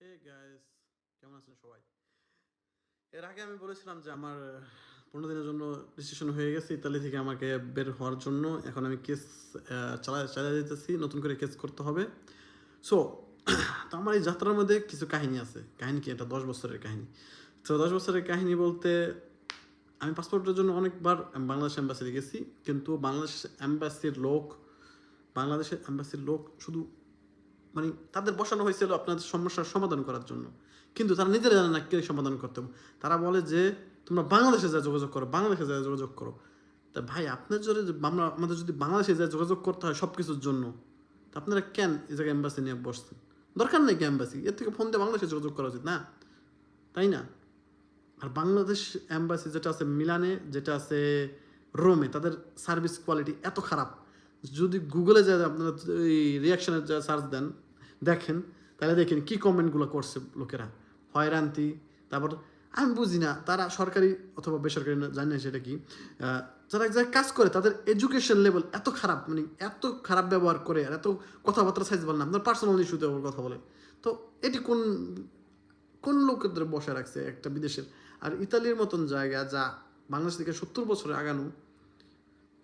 Hey guys, কেমন আছেন সবাই? এর আগে আমি বলেছিলাম যে আমার 15 দিনের জন্য রেজিস্ট্রেশন হয়ে গেছে ইতালি থেকে আমাকে বের হওয়ার জন্য। এখন আমি কেস চালিয়ে যেতেছি, নতুন করে কেস করতে হবে। সো তো আমার এই যাত্রার মধ্যে কিছু কাহিনী আছে। কাহিনী কি? এটা 10 বছরের কাহিনী। তো 10 বছরের কাহিনী বলতে আমি পাসপোর্টের জন্য অনেকবার বাংলাদেশ এম্বাসিতে গেছি, কিন্তু বাংলাদেশের এম্বাসির লোক শুধু মানে তাদের বসানো হয়েছিল আপনাদের সমস্যার সমাধান করার জন্য, কিন্তু তারা নিজেরা জানে না কে সমাধান করতে হবে। তারা বলে যে তোমরা বাংলাদেশে যা যোগাযোগ করো, বাংলাদেশে যা যোগাযোগ করো। তা ভাই, আপনার যদি আমাদের যদি বাংলাদেশে যা যোগাযোগ করতে হয় সব কিছুর জন্য, তা আপনারা কেন এই জায়গায় এম্বাসি নিয়ে বসছেন? দরকার নেই কি এম্বাসি? এর থেকে ফোন দিয়ে বাংলাদেশে যোগাযোগ করা উচিত না, তাই না? আর বাংলাদেশ এম্বাসি যেটা আছে মিলানে, যেটা আছে রোমে, তাদের সার্ভিস কোয়ালিটি এত খারাপ। যদি গুগলে যা আপনারা এই রিয়াকশনের যা সার্চ দেন দেখেন, তাহলে দেখেন কী কমেন্টগুলো করছে লোকেরা, হয়রান্তি। তারপর আমি বুঝি না তারা সরকারি অথবা বেসরকারি জানি না সেটা কি, যারা এক জায়গায় কাজ করে তাদের এডুকেশন লেভেল এত খারাপ, মানে এত খারাপ ব্যবহার করে আর এত কথাবার্তা সাইজ বলে না, আপনার পার্সোনাল ইস্যুতে কথা বলে। তো এটি কোন কোন লোকদের বসে রাখছে একটা বিদেশের? আর ইতালির মতন জায়গা যা বাংলাদেশ থেকে 70 বছরে আগানো,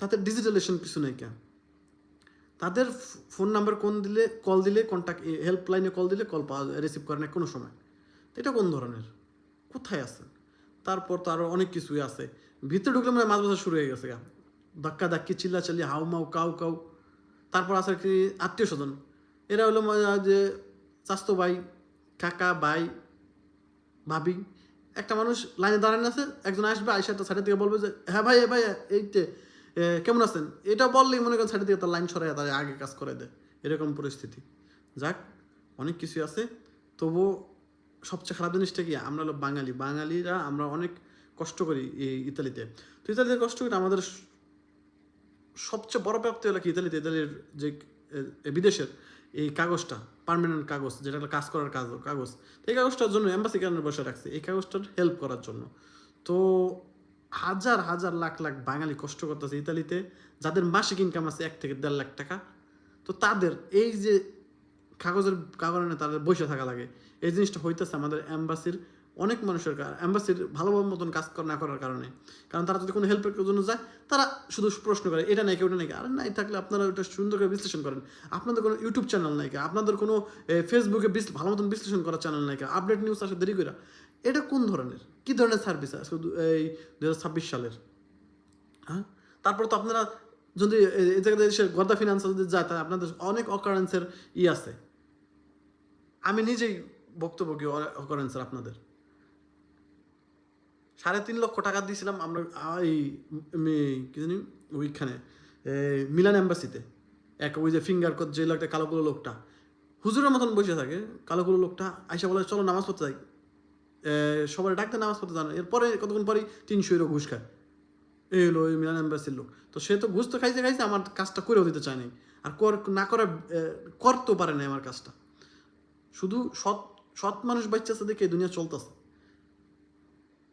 তাদের ডিজিটালাইজেশন কিছু নেই কেন? তাদের ফোন নাম্বার কল দিলে কন্ট্যাক্ট হেল্পলাইনে কল দিলে কল পাওয়া রিসিভ করে না কোনো সময়। তো এটা কোন ধরনের? কোথায় আছে? তারপর তো আরও অনেক কিছুই আছে। ভিতরে ঢুকলে মানে মাছ বাসা শুরু হয়ে গেছে গা, ধাক্কা ধাক্কি, চিল্লাচাল্লি, হাউ মাউ, কাউ কাউ। তারপর আছে কি আত্মীয় স্বজন, এরা হলো যে চাস্তো ভাই, কাকা, ভাই, ভাবি। একটা মানুষ লাইনে দাঁড়ানো আছে, একজন আসবে, আইসা একটা সাইডের থেকে বলবে যে হ্যাঁ ভাই, ভাই এইতে কেমন আছেন, এটা বললেই মনে করেন সাইডের থেকে তার লাইন সরাই তার আগে কাজ করে দেয়। এরকম পরিস্থিতি। যাক, অনেক কিছুই আছে। তবু সবচেয়ে খারাপ জিনিসটা কি, আমরা হলো বাঙালিরা আমরা অনেক কষ্ট করি এই ইতালিতে। তো ইতালিতে কষ্ট করি, আমাদের সবচেয়ে বড় প্রাপ্তি হলো কি ইতালির যে বিদেশের এই কাগজটা, পার্মানেন্ট কাগজ, যেটা কাজ করার কাগজ। এই কাগজটার জন্য এম্বাসি কেন বসে রাখছে? এই কাগজটার হেল্প করার জন্য। তো হাজার হাজার লাখ লাখ বাঙালি কষ্ট করতেছে ইতালিতে, যাদের মাসিক ইনকাম আছে 1 থেকে 1.5 লাখ টাকা। তো তাদের এই যে কাগজের কারণে তাদের বসে থাকা লাগে, এই জিনিসটা হইতেছে আমাদের এম্বাসির অনেক মানুষের এম্বাসির ভালোভাবে মতন কাজ না করার কারণে। কারণ তারা যদি কোনো হেল্পের জন্য যায়, তারা শুধু প্রশ্ন করে এটা নাকি ওটা নাকি। আর নাই থাকলে আপনারা ওটা সুন্দর করে বিশ্লেষণ করেন। আপনাদের কোনো ইউটিউব চ্যানেল নাই, আপনাদের কোনো ফেসবুকে ভালো মতন বিশ্লেষণ করার চ্যানেল নাই, আপডেট নিউজ আসে দেরি করে। এটা কোন ধরনের, কী ধরনের সার্ভিস আজকে এই 2026 সালের? হ্যাঁ, তারপর তো আপনারা যদি এই জায়গায় দেশের গর্দা ফিনান্স যদি যায়, তাহলে আপনাদের অনেক অকারেন্সের আছে। আমি নিজেই ভুক্তভোগী অকারেন্সের। আপনাদের 3.5 লক্ষ টাকা দিয়েছিলাম আমরা এই কি জানি ওইখানে মিলান এম্বাসিতে। ওই যে ফিঙ্গার যে লোকটা, কালোগুলো লোকটা হুজুরের মতন বসে থাকে, কালোগুলো লোকটা আইসা বলে চলো নামাজ পড়তে যাই। সবাই ডাকতে নামাজ পড়তে জানে, এরপরে কতক্ষণ পরই 300 € ঘুষ খায়। এই হলো ওই মিলান এম্বাসির লোক। তো সে তো ঘুষ তো খাইছে আমার কাজটা করেও দিতে চায়নি, আর না করে করতেও পারে না আমার কাজটা। শুধু সৎ মানুষ বাচ্চাছে দেখে দুনিয়া চলতেছে।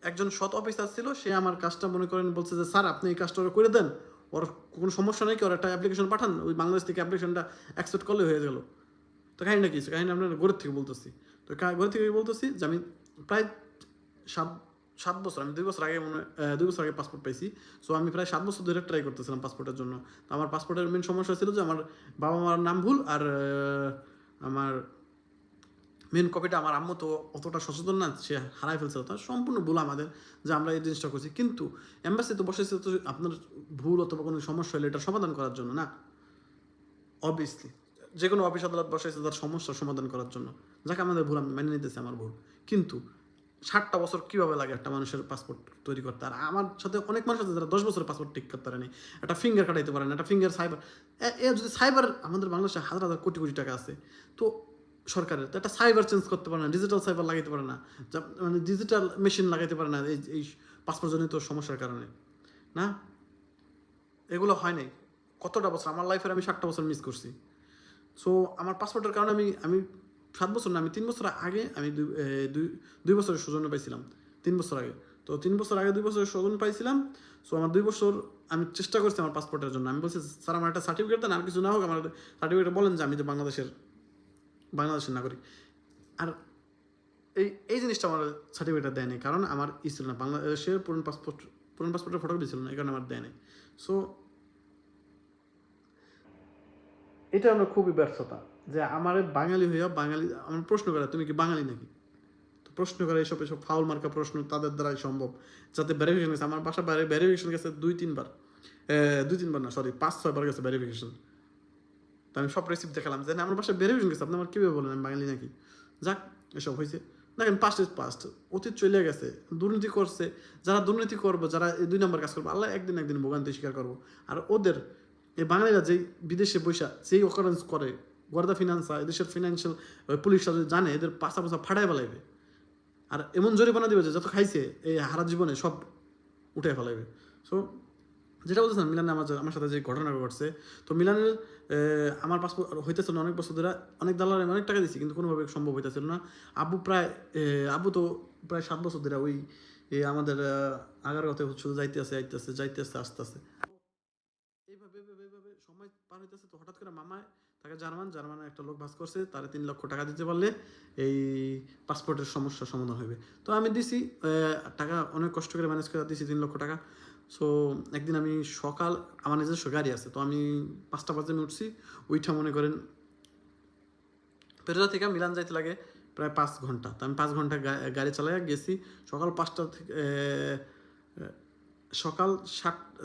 একজন সৎ অফিসার ছিল, সে আমার কাজটা মনে করেন বলছে যে স্যার আপনি এই কাজটা করে দেন, ওর কোনো সমস্যা নেই কি, ওর একটা অ্যাপ্লিকেশন পাঠান, ওই বাংলাদেশ থেকে অ্যাপ্লিকেশনটা অ্যাকসেপ্ট করলে হয়ে গেল। তো কাহিনিটা কি? কাহিনী আপনার ঘরের থেকে বলতেছি। তো ঘরের থেকে বলতেছি যে আমি প্রায় 7 বছর, আমি 2 বছর আগে 2 বছর আগে পাসপোর্ট পাইছি। সো আমি প্রায় 7 বছর ধরে ট্রাই করতেছিলাম পাসপোর্টের জন্য। তো আমার পাসপোর্টের মেন সমস্যা ছিল যে আমার বাবা মার নাম ভুল, আর আমার মেন কপিটা আমার আম্মু তো অতটা সচেতন না, সে হারাই ফেলছে। তার সম্পূর্ণ ভুল আমাদের যে আমরা এই জিনিসটা করছি। কিন্তু এম্বাসি তো বসেছে তো আপনার ভুল অথবা কোনো সমস্যা হলে এটা সমাধান করার জন্য না, অবভিয়াসলি। যে কোনো অফিস আদালত বসেছে তার সমস্যার সমাধান করার জন্য। যাকে আমাদের ভুল, আমি মেনে নিতেছি আমার ভুল। কিন্তু 60টা বছর কীভাবে লাগে একটা মানুষের পাসপোর্ট তৈরি করতে? আর আমার সাথে অনেক মানুষ আছে যারা 10 বছরের পাসপোর্ট ঠিক করতে পারেনি, একটা ফিঙ্গার কাটাইতে পারে না, একটা ফিঙ্গার সাইবার। যদি সাইবার, আমাদের বাংলাদেশে হাজার হাজার কোটি কোটি টাকা আছে, তো সরকারের তো একটা সাইবার চেঞ্জ করতে পারে না, ডিজিটাল সাইবার লাগাইতে পারে না, মানে ডিজিটাল মেশিন লাগাইতে পারে না এই পাসপোর্টজনিত সমস্যার কারণে না। এগুলো হয় নাই। কতটা বছর আমার লাইফের আমি 60টা বছর মিস করছি। সো আমার পাসপোর্টের কারণে আমি 7 বছর না, আমি 3 বছর আগে আমি 2 বছরের সৌজন্য পাইছিলাম। 3 বছর আগে। তো 3 বছর আগে 2 বছরের সৌজন্য পাইছিলাম। সো আমার 2 বছর আমি চেষ্টা করছি আমার পাসপোর্টের জন্য। আমি বলছি স্যার আমার একটা সার্টিফিকেট দেন, আর কিছু না হোক আমার সার্টিফিকেট বলেন যে আমি যে বাংলাদেশের নাগরিক। আর এই জিনিসটা আমার সার্টিফিকেটটা দেয়নি, কারণ আমার ছিল না, বাংলাদেশের পুরনো পাসপোর্টের ফটোকপি ছিল না, এই কারণে আমার দেয়নি। সো এটা আমরা খুবই ব্যর্থতা, যে আমার বাঙালি হইয়া বাঙালি আমার প্রশ্ন করে তুমি কি বাঙালি নাকি, তো প্রশ্ন করে এসব ফাউল মার্কা প্রশ্ন তাদের দ্বারাই সম্ভব, যাতে ভেরিফিকেশন গেছে। আমার বাসা বাইরে ভেরিফিকেশন গেছে 2-3 বার না, সরি 5-6 বার গেছে ভেরিফিকেশন। তো আমি সব রেসিপ্ট দেখালাম যে না আমার বাসায় ভেরিফিকেশন গেছে, আপনি আমার কীভাবে বলেন আমি বাঙালি নাকি। যাক, এসব হয়েছে। দেখেন পাস্ট ইজ পাস্ট, অতীত চলে গেছে। দুর্নীতি করছে যারা, দুর্নীতি করবো যারা, এই 2 নম্বর কাজ করবো, আল্লাহ একদিন ভোগান্তি স্বীকার করবো। আর ওদের এই বাঙালিরা যেই বিদেশে পয়সা যেই অকারেন্স করে, গর্দা ফিনান্সা এদেশের ফিনান্সিয়াল পুলিশরা যদি জানে, এদের পাশা ফাটাই ফেলাইবে। আর এমন জরিমানা দিবে যে যত খাইছে এই হারা জীবনে সব উঠে ফেলাইবে। সো যেটা বলতেছেন মিলানে আমার সাথে যে ঘটনা ঘটছে, তো মিলানের আমার পাসপোর্ট হইতেছিল অনেক বছর ধরে, অনেক দালালে অনেক টাকা দিচ্ছি, কিন্তু কোনোভাবে সম্ভব হইতেছিল না। আব্বু তো প্রায় 7 বছর ধরে ওই আমাদের আগার কথা শুধু যাইতে আছে আস্তে আস্তে এইভাবে সময় পার হইতেছে। তো হঠাৎ করে মামায় তাকে জার্মানে একটা লোক বাস করছে, তারা 3 লক্ষ টাকা দিতে পারলে এই পাসপোর্টের সমস্যার সমাধান হবে। তো আমি দিছি টাকা, অনেক কষ্ট করে ম্যানেজ করে দিছি 3 লক্ষ টাকা। সো একদিন আমি সকাল, আমার নিজস্ব গাড়ি আছে, তো আমি 5টা বাজে আমি উঠছি। ওইটা মনে করেন পেরোজা থেকে মিলান যাইতে লাগে প্রায় 5 ঘন্টা। তো আমি 5 ঘন্টা গাড়ি চালাই গেছি। সকাল 5টা থেকে সকাল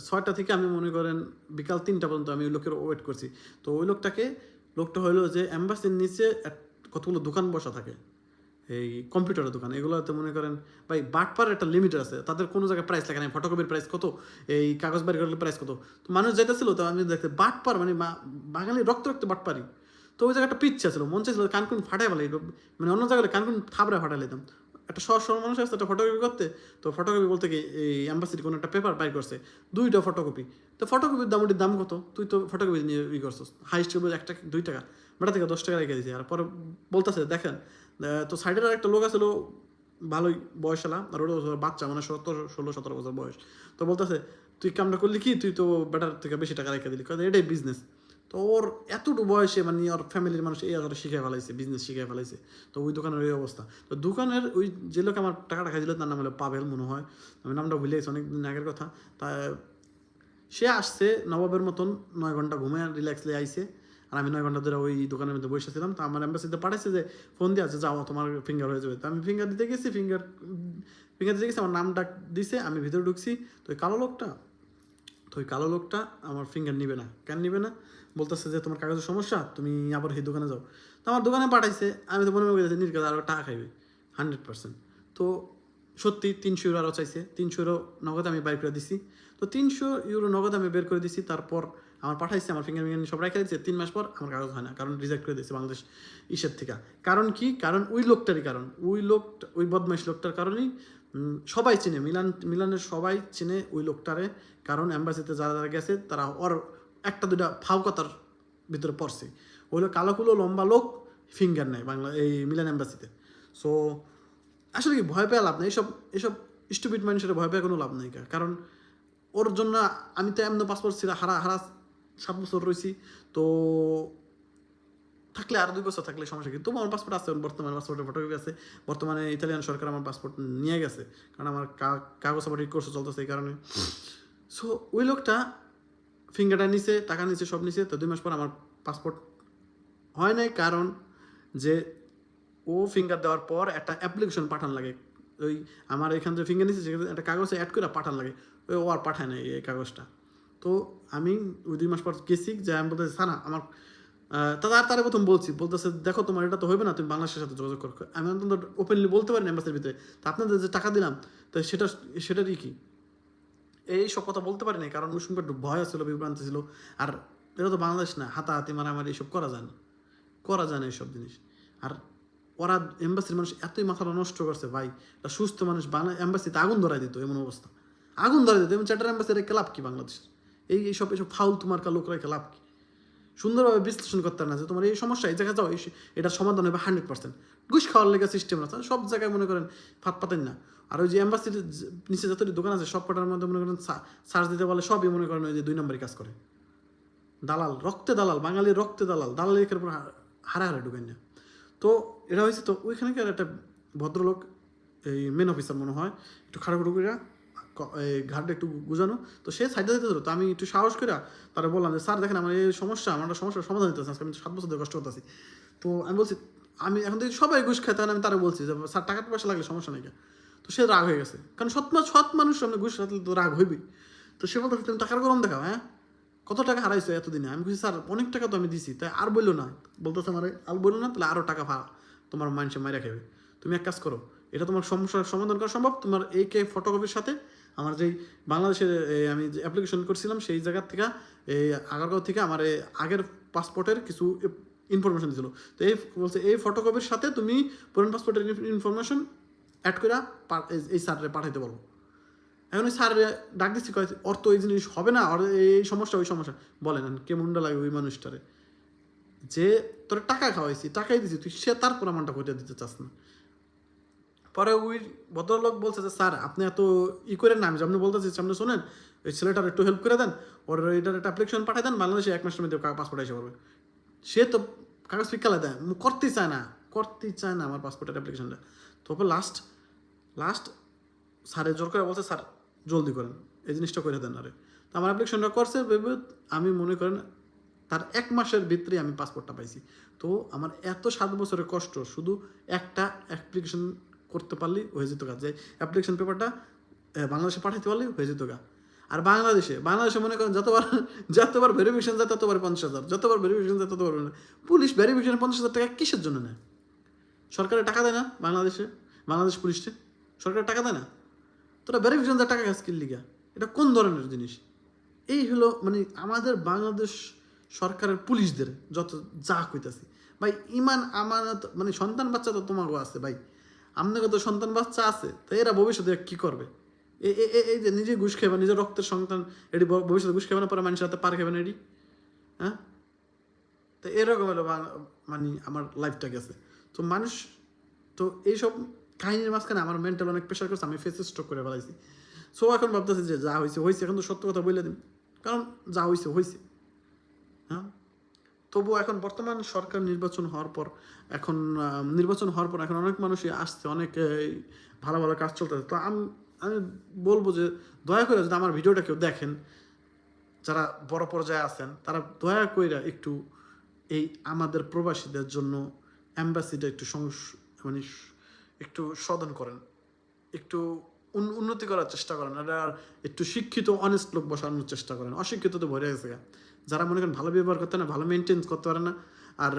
6টা থেকে আমি মনে করেন বিকাল 3টা পর্যন্ত আমি ওই লোকের ওয়েট করছি। তো ওই লোকটা হলো যে অ্যাম্বাসির নিচে কতগুলো দোকান বসা থাকে, এই কম্পিউটারের দোকান, এগুলোতে মনে করেন ভাই বাটপার একটা লিমিট আছে, তাদের কোনো জায়গায় প্রাইস লাগে না। ফটোকপির প্রাইস কত, এই কাগজ বাড়ি করলে প্রাইস কত, তো মানুষ যাইতেছিল। তো আমি দেখতে বাটপার মানে বাঙালি রক্ত বাটপারি। তো ওই জায়গাটা পিচ্ছা ছিল, মন চাইছিল কানকুন ফাটাই ফেলাই, মানে অন্য জায়গায় কানকুন থাবড়ে ফাটাই নিতাম। একটা সহজ সরল মানুষ আসছে একটা ফটোকপি করতে, তো ফটোকপি বলতে কি এই অ্যাম্বাসির কোনো একটা পেপার বাই করছে 2টা ফটোকপি। তো ফটোকপির ওটির দাম কত, তুই তো ফটোকপি নিয়ে করছিস, হাইস্ট 1 টাকা 2 টাকা, বেটা থেকে 10 টাকা রেখে দিয়েছি। আর পরে বলতেছে দেখেন, তো সাইডের আর একটা লোক আছিল ভালোই বয়সালা, আর ওটা বাচ্চা মানে 16-17 বছর বয়স। তো বলতেছে তুই কামটা করলি কি, তুই তো বেটার থেকে বেশি টাকা রেখে দিলি, এটাই বিজনেস। তো ওর এতটুকু বয়সে মানে ওর ফ্যামিলির মানুষ এই আর শিখে ফেলাইছে, বিজনেস শিখে ফেলাইছে। তো ওই দোকানের ওই অবস্থা। তো দোকানের ওই যে লোক আমার টাকা দিল, তার নাম হলো পাভেল মনে হয়, আমি নামটা ভুলে গেছি, অনেকদিন আগের কথা। তা সে আসছে নবাবের মতন, 9 ঘন্টা ঘুমে রিল্যাক্সলি আইসে। আর আমি 9 ঘন্টা ধরে ওই দোকানের মধ্যে বসেছিলাম। তো আমার অ্যাম্বাসিতে পাঠাইছে যে ফোন দিয়ে আছে, যাও তোমার ফিঙ্গার হয়ে যাবে। তো আমি ফিঙ্গার দিতে গেছি, ফিঙ্গার দিতে গেছি, আমার নামটা দিছে, আমি ভিতরে ঢুকছি। তো ওই কালো লোকটা আমার ফিঙ্গার নিবে না, কেন নিবে না, বলতেছে যে তোমার কাগজের সমস্যা, তুমি আবার এই দোকানে যাও। তো আমার দোকানে পাঠাইছে, আমি তো মনে মনে করতেছি নির্গাত আরও টাকা খাইবে 100%। তো সত্যি 300 ইউরো আরও চাইছে, 300 ইউরো নগদ আমি বাইর করে দিছি। তো 300 ইউরো নগদ আমি বের করে দিছি। তারপর আমার পাঠাইছে, আমার ফিঙ্গার সব রেখে দিচ্ছে। 3 মাস পর আমার কাগজ হয় না, কারণ রিজেক্ট করে দিয়েছে বাংলাদেশ ইসের থেকে। কারণ কি, কারণ ওই লোকটারই কারণ, ওই বদমাইশ লোকটার কারণেই সবাই চিনে, মিলানের সবাই চিনে ওই লোকটারে। কারণ অ্যাম্বাসিতে যারা গেছে তারা ওর 1-2টা ফাও কথার ভিতরে পড়ছে। ওই লোক কালো লম্বা লোক, ফিঙ্গার নেয় এই মিলান অ্যাম্বাসিতে। সো আসলে কি ভয় পেয়ে লাভ নেই, এসব স্টুপিড মানুষের ভয় পেয়ে কোনো লাভ নেই। কারণ ওর জন্য আমি তো এমন পাসপোর্ট ছিল হারা 7 বছর রয়েছি। তো থাকলে আর 2 বছর থাকলে সমস্যা কি, তবু আমার পাসপোর্ট আছে, বর্তমানে পাসপোর্টের ফটোকপি আছে। বর্তমানে ইতালিয়ান সরকার আমার পাসপোর্ট নিয়ে গেছে, কারণ আমার কাগজ আবার কোর্স চলতেছে এই কারণে। সো ওই লোকটা ফিঙ্গারটা নিছে, টাকা নিছে, সব নিছে। তো 2 মাস পর আমার পাসপোর্ট হয় নাই, কারণ যে ও ফিঙ্গার দেওয়ার পর একটা অ্যাপ্লিকেশন পাঠান লাগে, ওই আমার এখান থেকে ফিঙ্গার নিচ্ছে সেখানে একটা কাগজে অ্যাড করে পাঠান লাগে, ও আর পাঠায় নাই এই কাগজটা। তো আমি ওই 2 মাস পর গেছি, যে আমি বলতেছি সানা আমার তারা প্রথম বলতেছে দেখো তোমার এটা তো হইবে না, তুমি বাংলাদেশের সাথে যোগাযোগ করো। আমি অন্তত ওপেনলি বলতে পারি না অ্যাম্বাসির ভিতরে, তো আপনাদের যে টাকা দিলাম তো সেটারই কি এই সব কথা বলতে পারি না, কারণ ওই সময় একটু ভয় ছিল, বিভ্রান্তি ছিল। আর এটা তো বাংলাদেশ না, হাতাহাতি মারামারি এইসব করা যায় না এইসব জিনিস। আর ওরা এম্বাসির মানুষ এতই মাথাটা নষ্ট করছে ভাই, একটা সুস্থ মানুষ বাংলা এম্বাসিতে আগুন ধরাই দিত, এমন অবস্থা আগুন ধরাই দিত। এবং চ্যাটার এম্বাসির ক্লাব কি বাংলাদেশের, এইসব ফাউল তোমার লোকরা ক্লাব কি, সুন্দরভাবে বিশ্লেষণ করতে না যে তোমার এই সমস্যা এই জায়গায় যাও, এটার সমাধান হবে 100%। ঘুষ খাওয়ার লেগে সিস্টেম আছে সব জায়গায়, মনে করেন ফাঁদ পাতেন না। আর ওই যে অ্যাম্বাসির নিচে যতটি দোকান আছে সব কটার মধ্যে মনে করেন সার্চ দিতে বলে, সবই মনে করেন ওই যে 2 নম্বরই কাজ করে, দালাল, দালাল, বাঙালির রক্তে দালাল, দালালের উপর হারা ঢুকেন না। তো এটা হয়েছে, তো ওইখানকার একটা ভদ্রলোক এই মেন অফিসার মনে হয় একটু খাড়াখুড়ো করে এই ঘাটটা একটু গুজানো, তো সে সাইডে দিতে ধরো, তো আমি একটু সাহস করে তারা বললাম যে স্যার দেখেন আমার এই সমস্যা, আমার একটা সমস্যার সমাধান দিতে আজকে আমি 7 বছর ধরে কষ্ট করতেছি। তো আমি বলছি আমি এখন থেকে সবাই ঘুষ খাই, তাহলে আমি তারা বলছি যে স্যার টাকা পয়সা লাগলে সমস্যা নেই। তো সে রাগ হয়ে গেছে, কারণ সৎ মানুষ সামনে ঘুষ খাইলে তো রাগ হইবি। তো সে বলতে তুমি টাকার গরম দেখাও, হ্যাঁ কত টাকা হারাইছো এতদিনে? আমি বলছি স্যার অনেক টাকা তো আমি দিছি, তাই আর বললো না। বলতেছে আমার আর বললো না, তাহলে আরও টাকা তোমার মানুষে মাইরা খাবে। তুমি এক কাজ করো, এটা তোমার সমস্যার সমাধান করা সম্ভব, তোমার এই ফটোকপির সাথে আমার যেই বাংলাদেশের আমি যে অ্যাপ্লিকেশন করছিলাম সেই জায়গার থেকে এই আগারগাঁও থেকে আমার আগের পাসপোর্টের কিছু ইনফরমেশন দিয়েছিল। তো এই বলছে এই ফটোকপির সাথে তুমি পুরান পাসপোর্টের ইনফরমেশন অ্যাড করে এই স্যারে পাঠাইতে বলো। এখন ওই স্যার ডাক দিচ্ছি কয় ওর তো এই জিনিস হবে না, ওর এই সমস্যা ওই সমস্যা। বলেন কেমনটা লাগে ওই মানুষটারে, যে তোর টাকা খাওয়াইছি, টাকাই দিছি, তুই সে তার প্রমাণটা করে দিতে চাস না। পরে ওই ভদ্রলোক বলছে যে স্যার আপনি এত করেন না, আমি যেমন বলতেছি সামনে শোনেন, ওই ছেলেটার একটু হেল্প করে দেন, ওর এটার একটা অ্যাপ্লিকেশন পাঠিয়ে দেন, বাংলাদেশে 1 মাসের মধ্যে পাসপোর্ট এসে পড়বে। সে তো কাগজ পিকালে দেয়, করতেই চায় না আমার পাসপোর্টের অ্যাপ্লিকেশনটা। তবে লাস্ট স্যারে জোর করে বলছে স্যার জলদি করেন, এই জিনিসটা করে দেন। আরে তো আমার অ্যাপ্লিকেশনটা করছে ভেবে আমি মনে করেন তার 1 মাসের ভিতরেই আমি পাসপোর্টটা পাইছি। তো আমার এত 7 বছরের কষ্ট শুধু একটা অ্যাপ্লিকেশন করতে পারলেই হয়ে যেত গা, যে অ্যাপ্লিকেশন পেপারটা বাংলাদেশে পাঠাতে পারলেই হয়ে যেত গা। আর বাংলাদেশে মনে করেন যতবার ভেরিফিকেশন যায় ততবার 50,000, যতবার ভেরিফিকেশন যায় ততবার। পুলিশ ভেরিফিকেশন 50,000 টাকা কিসের জন্য নেয়? সরকারের টাকা দেয় না বাংলাদেশ পুলিশে? সরকারের টাকা দেয় না? তোরা ভেরিফিকেশন টাকা গাছ কিনলি গা, এটা কোন ধরনের জিনিস? এই হলো মানে আমাদের বাংলাদেশ সরকারের পুলিশদের যত যা কইতাছি ভাই, ইমান আমানত মানে সন্তান বাচ্চা তো তোমাকেও আছে ভাই, আপনাকে তো সন্তান বাচ্চা আছে, তো এরা ভবিষ্যতে কী করবে? এই যে নিজে ঘুষ খাবে, নিজের রক্তের সন্তান এটি ভবিষ্যতে ঘুষ খাবে না, পরে মানুষের হাতে পার খাবে না এটি, হ্যাঁ? তো এরকম হলো মানে আমার লাইফটা গেছে। তো মানুষ তো এইসব কাহিনীর মাঝখানে আমার মেন্টাল অনেক প্রেশার করছে, আমি ফেসে স্ট্রোক করে ফেলাইছি। সো এখন ভাবতেছি যে যা হয়েছে এখন তো সত্য কথা বলে দিন, কারণ যা হয়েছে, হ্যাঁ। তবুও এখন বর্তমান সরকার নির্বাচন হওয়ার পর এখন অনেক মানুষই আসছে, অনেক ভালো ভালো কাজ চলতেছে। তো আমি বলবো যে দয়া করে যদি আমার ভিডিওটা কেউ দেখেন, যারা বড় পর্যায়ে আছেন, তারা দয়া করে একটু এই আমাদের প্রবাসীদের জন্য অ্যাম্বাসিটা একটু মানে একটু শোধন করেন, একটু উন্নতি করার চেষ্টা করেন, আর একটু শিক্ষিত অনেস্ট লোক বসানোর চেষ্টা করেন। অশিক্ষিত তো ভরে গেছে, যারা মনে করেন ভালো ব্যবহার করতে না, ভালো মেনটেন করতে পারে না। আর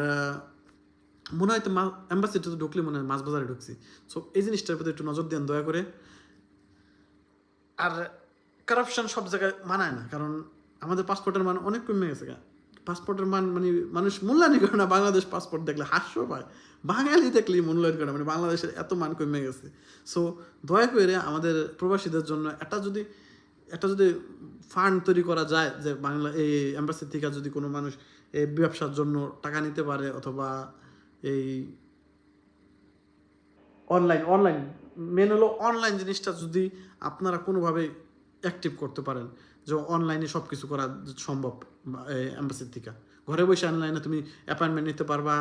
মনে হয় তো অ্যাম্বাসিতে তো ঢুকলে মনে হয় মাছ বাজারে ঢুকছি। সো এই জিনিসটার প্রতি একটু নজর দেন দয়া করে। আর কারাপশন সব জায়গায় মানায় না, কারণ আমাদের পাসপোর্টের মান অনেক কমে গেছে। পাসপোর্টের মান মানে মানুষ মূল্যায়ন করে না, বাংলাদেশ পাসপোর্ট দেখলে হাস্য পায়, বাঙালি দেখলেই মূল্যায়ন করে, মানে বাংলাদেশের এত মান কমে গেছে। সো দয়া করে আমাদের প্রবাসীদের জন্য একটা যদি ফান্ড তৈরি করা যায়, যে এই এম্বাসি থেকে যদি কোনো মানুষ এই ব্যবসার জন্য টাকা নিতে পারে, অথবা এই অনলাইন মেন হলো অনলাইন জিনিসটা যদি আপনারা কোনোভাবে অ্যাক্টিভ করতে পারেন, যে অনলাইনে সব কিছু করা সম্ভব এম্বাসির থেকে, ঘরে বসে অনলাইনে তুমি অ্যাপয়েন্টমেন্ট নিতে পারবা,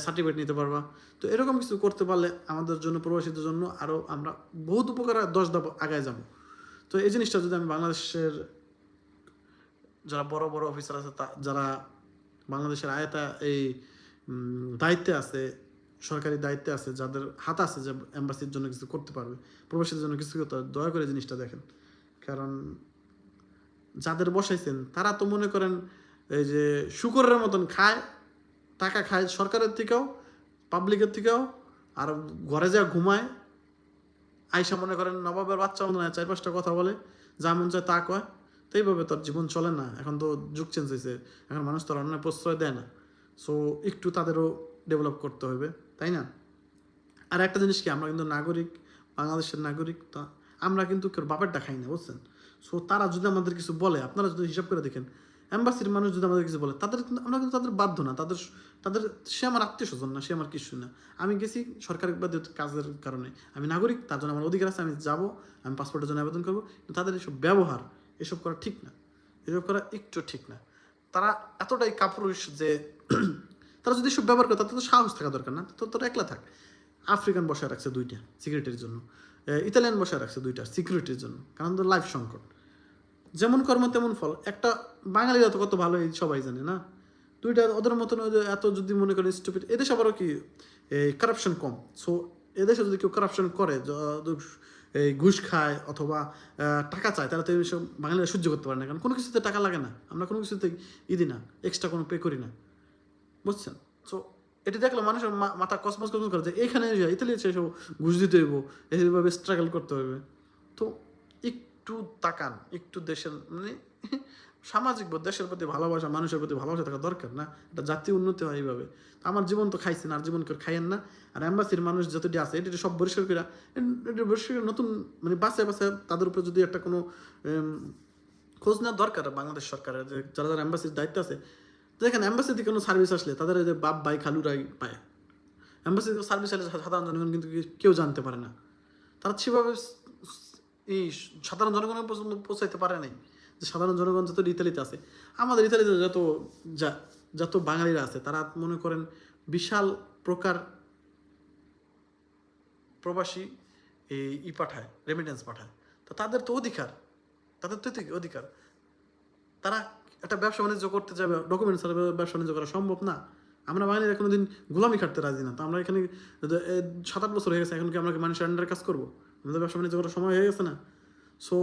সার্টিফিকেট নিতে পারবা। তো এরকম কিছু করতে পারলে আমাদের জন্য, প্রবাসীদের জন্য আরও আমরা বহুত উপকার 10 ধাপ আগায় যাব। তো এই জিনিসটা যদি আমি বাংলাদেশের যারা বড় বড় অফিসার আছে, যারা বাংলাদেশের এই দায়িত্বে আছে, সরকারি দায়িত্বে আছে, যাদের হাত আছে যে এম্বাসির জন্য কিছু করতে পারবে, প্রবাসীদের জন্য কিছু করতে, দয়া করে জিনিসটা দেখেন। কারণ যাদের বসাইছেন তারা তো মনে করেন এই যে শুকরের মতন টাকা খায় সরকারের থেকেও, পাবলিকের থেকেও, আর ঘরে যা ঘুমায়, আইসা মনে করেন নবাবের বাচ্চা মনে হয় 4-5টা কথা বলে, যা মন চায় তা কয়। তো এইভাবে তোর জীবন চলে না, এখন তো যুগ চেঞ্জ হয়েছে, এখন মানুষ তোর অন্য প্রশ্রয় দেয় না। সো একটু তাদেরও ডেভেলপ করতে হবে, তাই না? আর একটা জিনিস কি, আমরা কিন্তু বাংলাদেশের নাগরিক, তা আমরা কিন্তু কেউ বাপেরটা খাই না, বুঝছেন? সো তারা যদি আমাদের কিছু বলে, আপনারা যদি হিসাব করে দেখেন, এম্বাসির মানুষ যদি আমাদের কিছু বলে, আমরা কিন্তু তাদের বাধ্য না, তাদের সে আমার আত্মীয় স্বজন না, সে আমার কিছু না। আমি গেছি সরকারি কাজের কারণে, আমি নাগরিক, তার জন্য আমার অধিকার আছে, আমি যাবো, আমি পাসপোর্টের জন্য আবেদন করবো। কিন্তু তাদের এসব ব্যবহার, এসব করা ঠিক না, এসব করা একটু ঠিক না। তারা এতটাই কাপুরুষ যে তারা যদি এসব ব্যবহার করে, তাদের তো সাহস থাকা দরকার না, তো তোরা একলা থাক। আফ্রিকান বসায় রাখছে 2টা সিকিউরিটির জন্য, ইতালিয়ান বসায় রাখছে 2টা সিকিউরিটির জন্য, কারণ তো লাইফ সংকট। যেমন কর্ম তেমন ফল। একটা বাঙালিরা তো কত ভালো এই সবাই জানে না, 2টা ওদের মতন এত যদি মনে করেন স্টুপিড। এদেশে আবারও কি কারাপশন কম। সো এদেশে যদি কেউ কারাপশন করে, এই ঘুষ খায় অথবা টাকা চায়, তাহলে তো এইসব বাঙালিরা সহ্য করতে পারে না, কারণ কোনো কিছুতে টাকা লাগে না, আমরা কোনো কিছুতে দিই না, এক্সট্রা কোনো পে করি না, বুঝছেন? সো এটি দেখলে মানুষের মাথা কসমস করে যে এইখানে ইতালি এসব ঘুষ দিতে হইব, এইভাবে স্ট্রাগল করতে হবে। তো একটু তাকান, একটু দেশের মানে সামাজিক বোধ, দেশের প্রতি ভালোবাসা, মানুষের প্রতি ভালোবাসা থাকা দরকার না? এটা জাতীয় উন্নতি হয় এইভাবে। আমার জীবন তো খাইছেন, আর জীবন খাইয়েন না। আর অ্যাম্বাসির মানুষ যতটি আছে এটা সব বরিষ্কার করে, এটা বরিষ্কার নতুন মানে বাসে বাসে তাদের উপরে যদি একটা কোনো খোঁজ নেওয়ার দরকার বাংলাদেশ সরকারের, যে যারা যারা অ্যাম্বাসির দায়িত্ব আছে। দেখেন অ্যাম্বাসিতে কোনো সার্ভিস আসলে তাদের যে বাপ ভাই খালুরাই পায়, অ্যাম্বাসিতে সার্ভিস আসলে সাধারণ জনগণ কিন্তু কেউ জানতে পারে না। তারা সেভাবে এই সাধারণ জনগণের পর্যন্ত পৌঁছাইতে পারে নাই, যে সাধারণ জনগণ যত ইতালিতে আছে, আমাদের ইতালিতে যত বাঙালিরা আছে, তারা মনে করেন বিশাল প্রকার প্রবাসী এই পাঠায়, রেমিটেন্স পাঠায়। তো তাদের তো অধিকার, তাদের তো অধিকার। তারা একটা ব্যবসা বাণিজ্য করতে যাবে, ডকুমেন্ট ছাড়া ব্যবসা বাণিজ্য করা সম্ভব না। আমরা বাঙালিরা কোনোদিন গোলামি খাটতে রাজি না। তো আমরা এখানে 7-8 বছর হয়ে গেছে, এখন কি আমরা মানুষের আন্ডারে কাজ করবো? আমাদের ব্যবসা বাণিজ্য করার সময় হয়ে গেছে না? সো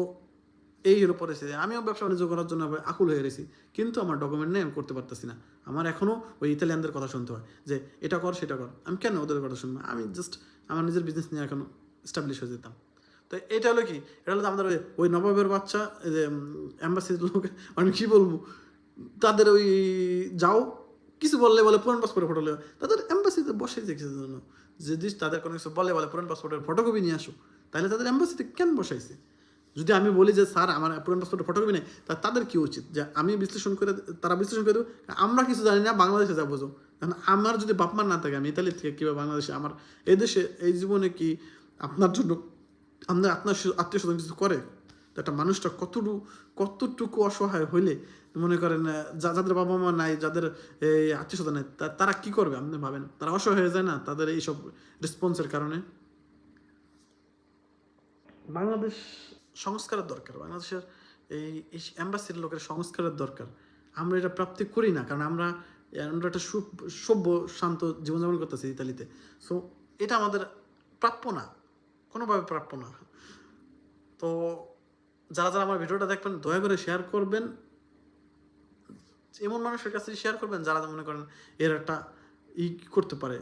এই হলো পরিস্থিতি। আমিও ব্যবসা বাণিজ্য করার জন্য আকুল হয়ে গেছি, কিন্তু আমার ডকুমেন্ট নেই, আমি করতে পারতেছি না। আমার এখনও ওই ইতালিয়ানদের কথা শুনতে হয় যে এটা কর সেটা কর। আমি কেন ওদের কথা শুনবো? আমি জাস্ট আমার নিজের বিজনেস নিয়ে এখন এস্টাবলিশ হয়ে যেতাম। তো এটা হলো কি, এটা হলো আমাদের ওই নবাবের বাচ্চা, যে অ্যাম্বাসির লোক, আমি কী বলবো, তাদের ওই যাও কিছু বললে বলে পুরান পাসপোর্টের ফটো নেওয়া, তাদের অ্যাম্বাসিতে বসে দেখছে জন্য, যদি তাদের কোনো কিছু বলে পুরান পাসপোর্টের ফটোকপি নিয়ে আসো, তাহলে তাদের অ্যাম্বাসিতে কেন বসাইছে? যদি আমি বলি যে স্যার আমার পুরান পাসপোর্টের ফটোকপি নেই, তাদের কি উচিত যে আমি বিশ্লেষণ করে, তারা বিশ্লেষণ করে দেবো, আমরা কিছু জানি না, বাংলাদেশে যাবো। কারণ আমার যদি বাপমার না থাকে, আমি ইতালি থেকে কীভাবে বাংলাদেশে, আমার এই দেশে এই জীবনে কি আপনার জন্য আপনার আত্মীয় স্বজন কিছু করে? তো একটা মানুষটা কতটুকু অসহায় হইলে মনে করেন, যাদের বাবা মা নাই, যাদের এই আত্মীয় স্বজন নাই, তারা কি করবে আপনি ভাবেন? তারা অসহায় হয়ে যায় না তাদের এইসব রেসপন্সের কারণে? বাংলাদেশ সংস্কারের দরকার, বাংলাদেশের এই অ্যাম্বাসির লোকের সংস্কারের দরকার। আমরা এটা প্রাপ্তি করি না, কারণ আমরা একটা সভ্য শান্ত জীবনযাপন করতেছি ইতালিতে। সো এটা আমাদের প্রাপ্য না, কোনোভাবে প্রাপ্য না। তো যারা যারা আমার ভিডিওটা দেখবেন, দয়া করে শেয়ার করবেন, এমন মানুষের কাছে শেয়ার করবেন যারা মনে করেন এর একটা করতে পারে,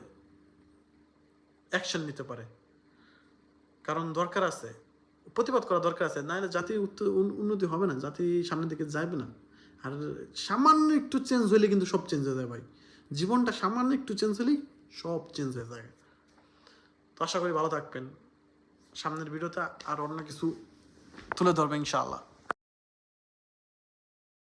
অ্যাকশন নিতে পারে। কারণ দরকার আছে, প্রতিবাদ করা দরকার আছে, নাহলে জাতি উন্নতি হবে না, জাতি সামনের দিকে যাবে না। আর সামান্য একটু চেঞ্জ হলে কিন্তু সব চেঞ্জ হয়ে যায় ভাই, জীবনটা সামান্য একটু চেঞ্জ হলেই সব চেঞ্জ হয়ে যায়। তো আশা করি ভালো থাকবেন, সামনের ভিডিওতে আর অন্য কিছু তুলে ধরবে ইনশাআল্লাহ।